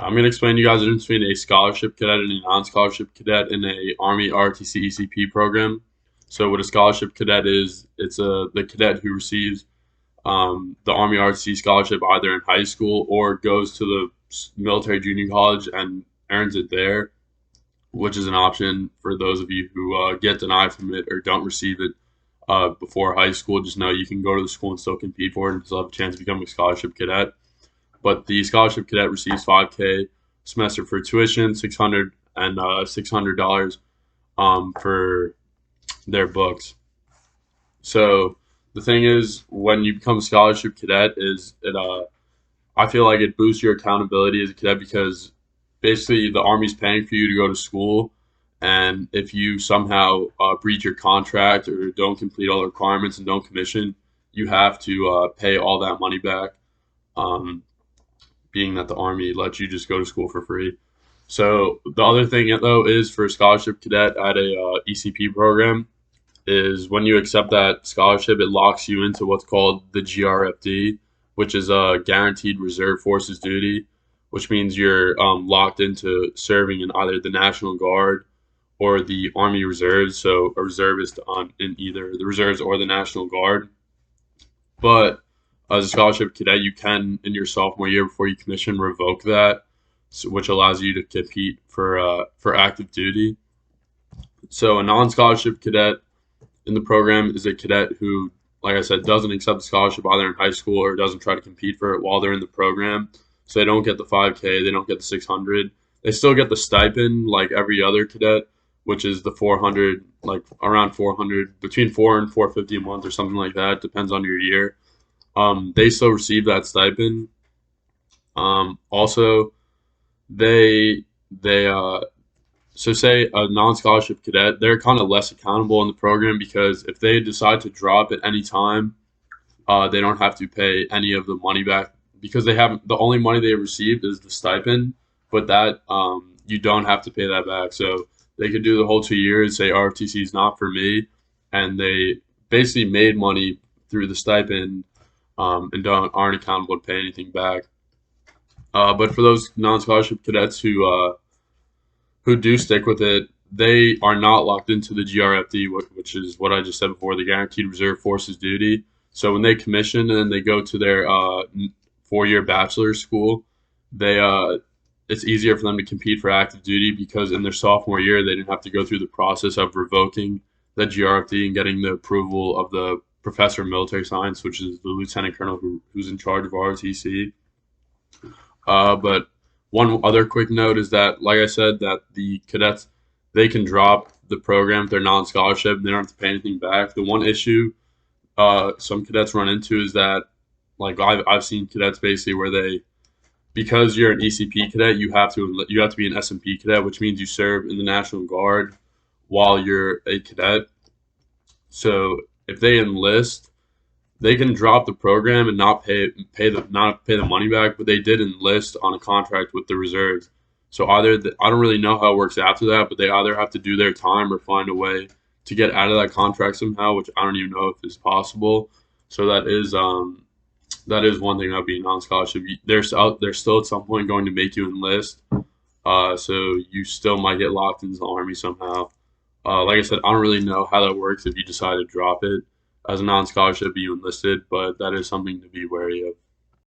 I'm going to explain to you guys the difference between a scholarship cadet and a non-scholarship cadet in a Army ROTC ECP program. So what a scholarship cadet is, it's the cadet who receives the Army ROTC scholarship either in high school or goes to the military junior college and earns it there, which is an option for those of you who get denied from it or don't receive it before high school. Just know you can go to the school and still compete for it and still have a chance to become a scholarship cadet. But the scholarship cadet receives $5K semester for tuition, $600 and $600 for their books. So the thing is, when you become a scholarship cadet, is it I feel like it boosts your accountability as a cadet because basically the Army's paying for you to go to school, and if you somehow breach your contract or don't complete all the requirements and don't commission, you have to pay all that money back. Um, Being that the Army lets you just go to school for free. So the other thing though is for a scholarship cadet at a ECP program is when you accept that scholarship, it locks you into what's called the GRFD, which is a guaranteed reserve forces duty, which means you're locked into serving in either the National Guard or the Army Reserves. So a reservist in either the reserves or the National Guard. But as a scholarship cadet, you can, in your sophomore year before you commission, revoke that, which allows you to compete for active duty. So a non-scholarship cadet in the program is a cadet who, like I said, doesn't accept the scholarship either in high school or doesn't try to compete for it while they're in the program. So they don't get the 5K, they don't get the 600. They still get the stipend like every other cadet, which is the 400, like around 400, between 4 and 450 a month or something like that. Depends on your year. They still receive that stipend. Also, they so say a non-scholarship cadet, they're kind of less accountable in the program because if they decide to drop at any time, they don't have to pay any of the money back because they have the only money they received is the stipend, but that you don't have to pay that back. So they could do the whole 2 years, say ROTC is not for me, and they basically made money through the stipend and aren't accountable to pay anything back. But for those non-scholarship cadets who do stick with it, they are not locked into the GRFD, which is what I just said before, the Guaranteed Reserve Forces duty. So when they commission and then they go to their 4-year bachelor's school, they it's easier for them to compete for active duty because in their sophomore year they didn't have to go through the process of revoking the GRFD and getting the approval of the professor of military science, which is the lieutenant colonel who's in charge of ROTC. But one other quick note is that, like I said, that the cadets, they can drop the program if they're non-scholarship. They don't have to pay anything back. The one issue some cadets run into is that, like I've seen cadets basically where they, because you're an ECP cadet, you have to be an SMP cadet, which means you serve in the National Guard while you're a cadet. So if they enlist, they can drop the program and not pay the money back, but they did enlist on a contract with the reserves. So I don't really know how it works after that, but they either have to do their time or find a way to get out of that contract somehow, which I don't even know if is possible. So that is one thing about being non-scholarship. They're still at some point going to make you enlist, so you still might get locked into the Army somehow. Like I said, I don't really know how that works if you decide to drop it as a non-scholarship, you enlisted, but that is something to be wary of.